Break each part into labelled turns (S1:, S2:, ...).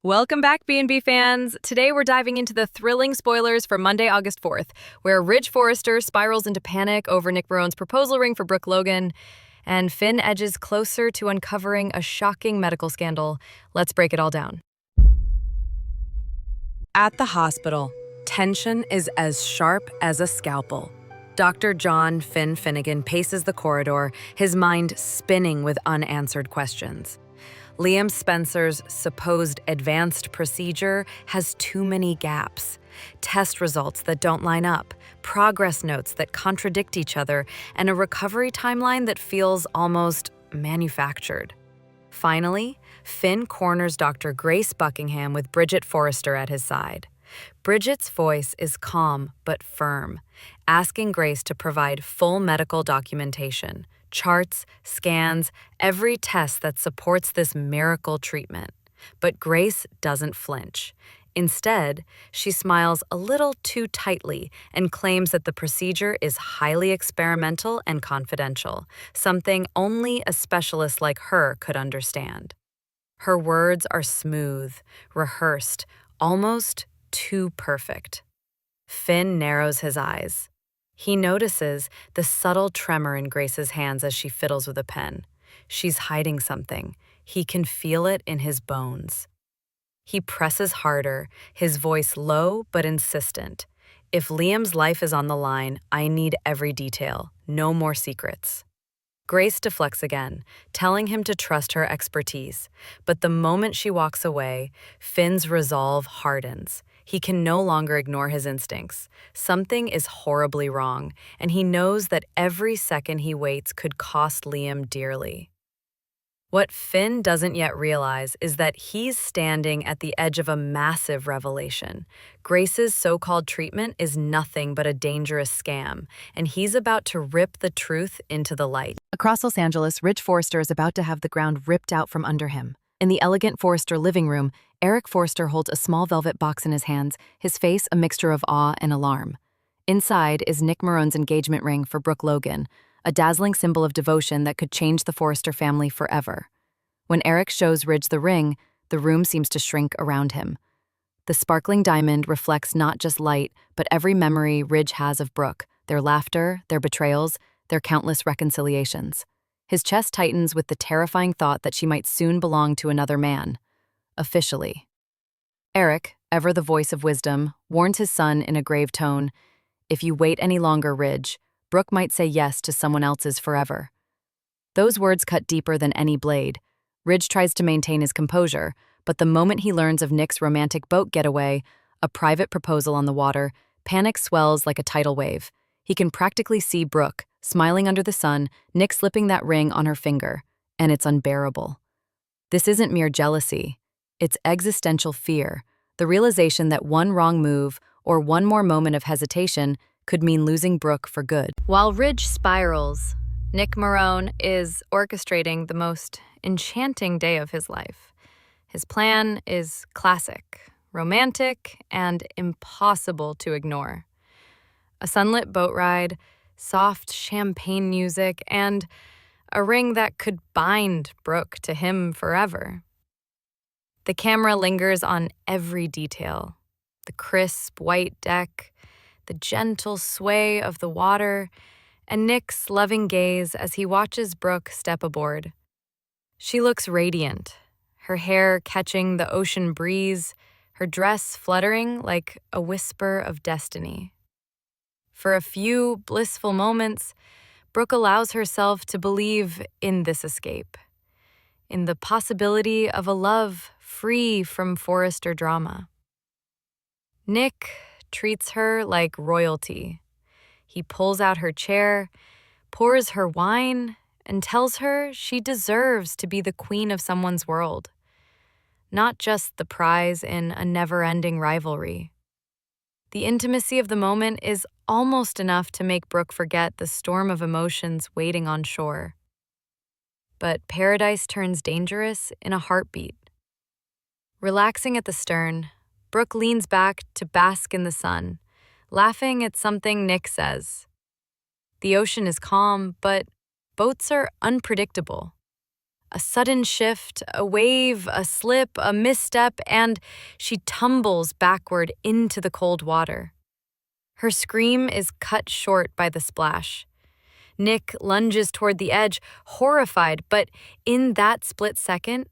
S1: Welcome back, B&B fans. Today we're diving into the thrilling spoilers for Monday, August 4th, where Ridge Forrester spirals into panic over Nick Marone's proposal ring for Brooke Logan, and Finn edges closer to uncovering a shocking medical scandal. Let's break it all down. At the hospital, tension is as sharp as a scalpel. Dr. John Finn Finnegan paces the corridor, his mind spinning with unanswered questions. Liam Spencer's supposed advanced procedure has too many gaps. Test results that don't line up, progress notes that contradict each other, and a recovery timeline that feels almost manufactured. Finally, Finn corners Dr. Grace Buckingham with Bridget Forrester at his side. Bridget's voice is calm but firm, asking Grace to provide full medical documentation. Charts, scans, every test that supports this miracle treatment. But Grace doesn't flinch. Instead, she smiles a little too tightly and claims that the procedure is highly experimental and confidential, something only a specialist like her could understand. Her words are smooth, rehearsed, almost too perfect. Finn narrows his eyes. He notices the subtle tremor in Grace's hands as she fiddles with a pen. She's hiding something. He can feel it in his bones. He presses harder, his voice low but insistent. If Liam's life is on the line, I need every detail. No more secrets. Grace deflects again, telling him to trust her expertise. But the moment she walks away, Finn's resolve hardens. He can no longer ignore his instincts. Something is horribly wrong, and he knows that every second he waits could cost Liam dearly. What Finn doesn't yet realize is that he's standing at the edge of a massive revelation. Grace's so-called treatment is nothing but a dangerous scam, and he's about to rip the truth into the light.
S2: Across Los Angeles, Ridge Forrester is about to have the ground ripped out from under him. In the elegant Forrester living room, Eric Forrester holds a small velvet box in his hands, his face a mixture of awe and alarm. Inside is Nick Marone's engagement ring for Brooke Logan, a dazzling symbol of devotion that could change the Forrester family forever. When Eric shows Ridge the ring, the room seems to shrink around him. The sparkling diamond reflects not just light, but every memory Ridge has of Brooke, their laughter, their betrayals, their countless reconciliations. His chest tightens with the terrifying thought that she might soon belong to another man. Officially. Eric, ever the voice of wisdom, warns his son in a grave tone, "If you wait any longer, Ridge, Brooke might say yes to someone else's forever." Those words cut deeper than any blade. Ridge tries to maintain his composure, but the moment he learns of Nick's romantic boat getaway, a private proposal on the water, panic swells like a tidal wave. He can practically see Brooke, smiling under the sun, Nick slipping that ring on her finger, and it's unbearable. This isn't mere jealousy. It's existential fear, the realization that one wrong move or one more moment of hesitation could mean losing Brooke for good.
S1: While Ridge spirals, Nick Marone is orchestrating the most enchanting day of his life. His plan is classic, romantic, and impossible to ignore. A sunlit boat ride, soft champagne music, and a ring that could bind Brooke to him forever. The camera lingers on every detail: the crisp white deck, the gentle sway of the water, and Nick's loving gaze as he watches Brooke step aboard. She looks radiant, her hair catching the ocean breeze, her dress fluttering like a whisper of destiny. For a few blissful moments, Brooke allows herself to believe in this escape, in the possibility of a love free from Forrester drama. Nick treats her like royalty. He pulls out her chair, pours her wine, and tells her she deserves to be the queen of someone's world, not just the prize in a never-ending rivalry. The intimacy of the moment is almost enough to make Brooke forget the storm of emotions waiting on shore. But paradise turns dangerous in a heartbeat. Relaxing at the stern, Brooke leans back to bask in the sun, laughing at something Nick says. The ocean is calm, but boats are unpredictable. A sudden shift, a wave, a slip, a misstep, and she tumbles backward into the cold water. Her scream is cut short by the splash. Nick lunges toward the edge, horrified, but in that split second,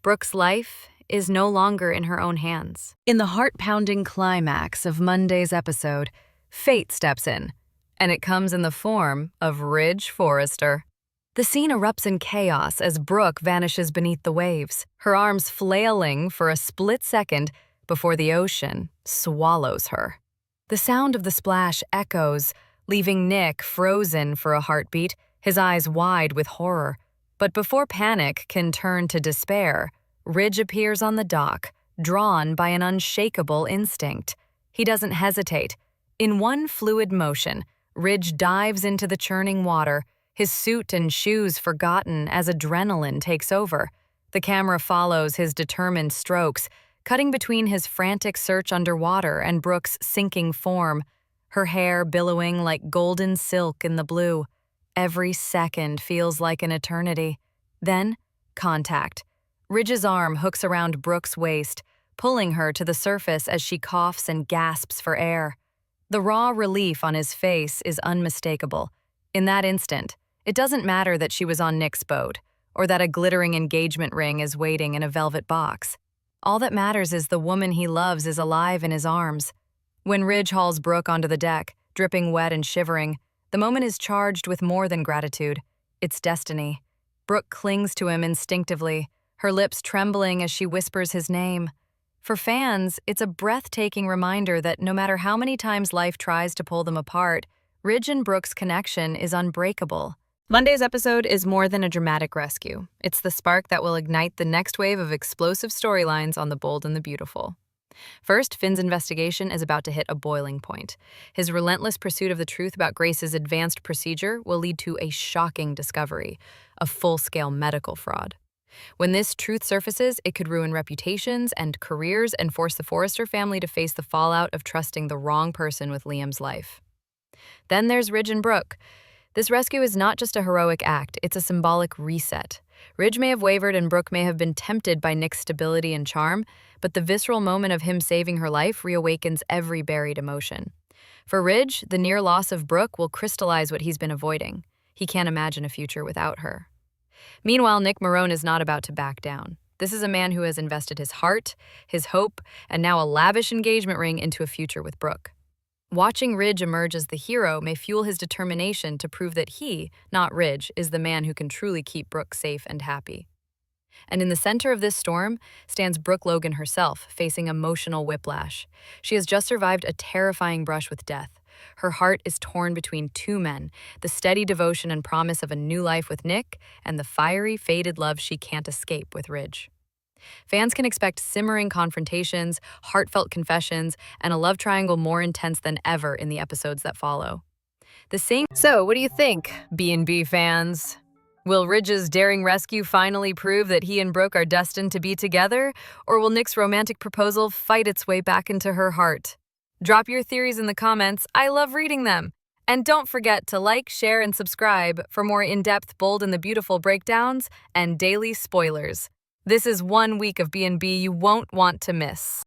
S1: Brooke's life is no longer in her own hands. In the heart-pounding climax of Monday's episode, fate steps in, and it comes in the form of Ridge Forrester. The scene erupts in chaos as Brooke vanishes beneath the waves, her arms flailing for a split second before the ocean swallows her. The sound of the splash echoes, leaving Nick frozen for a heartbeat, his eyes wide with horror. But before panic can turn to despair, Ridge appears on the dock, drawn by an unshakable instinct. He doesn't hesitate. In one fluid motion, Ridge dives into the churning water, his suit and shoes forgotten as adrenaline takes over. The camera follows his determined strokes, cutting between his frantic search underwater and Brooke's sinking form, her hair billowing like golden silk in the blue. Every second feels like an eternity. Then, contact. Ridge's arm hooks around Brooke's waist, pulling her to the surface as she coughs and gasps for air. The raw relief on his face is unmistakable. In that instant, it doesn't matter that she was on Nick's boat, or that a glittering engagement ring is waiting in a velvet box. All that matters is the woman he loves is alive in his arms. When Ridge hauls Brooke onto the deck, dripping wet and shivering, the moment is charged with more than gratitude. It's destiny. Brooke clings to him instinctively, her lips trembling as she whispers his name. For fans, it's a breathtaking reminder that no matter how many times life tries to pull them apart, Ridge and Brooke's connection is unbreakable. Monday's episode is more than a dramatic rescue. It's the spark that will ignite the next wave of explosive storylines on The Bold and the Beautiful. First, Finn's investigation is about to hit a boiling point. His relentless pursuit of the truth about Grace's advanced procedure will lead to a shocking discovery, a full-scale medical fraud. When this truth surfaces, it could ruin reputations and careers and force the Forrester family to face the fallout of trusting the wrong person with Liam's life. Then there's Ridge and Brooke. This rescue is not just a heroic act, it's a symbolic reset. Ridge may have wavered and Brooke may have been tempted by Nick's stability and charm, but the visceral moment of him saving her life reawakens every buried emotion. For Ridge, the near loss of Brooke will crystallize what he's been avoiding. He can't imagine a future without her. Meanwhile, Nick Marone is not about to back down. This is a man who has invested his heart, his hope, and now a lavish engagement ring into a future with Brooke. Watching Ridge emerge as the hero may fuel his determination to prove that he, not Ridge, is the man who can truly keep Brooke safe and happy. And in the center of this storm stands Brooke Logan herself, facing emotional whiplash. She has just survived a terrifying brush with death. Her heart is torn between two men, the steady devotion and promise of a new life with Nick, and the fiery, fated love she can't escape with Ridge. Fans can expect simmering confrontations, heartfelt confessions, and a love triangle more intense than ever in the episodes that follow. So, what do you think, B&B fans? Will Ridge's daring rescue finally prove that he and Brooke are destined to be together, or will Nick's romantic proposal fight its way back into her heart? Drop your theories in the comments. I love reading them. And don't forget to like, share, and subscribe for more in-depth Bold and the Beautiful breakdowns and daily spoilers. This is 1 week of B&B you won't want to miss.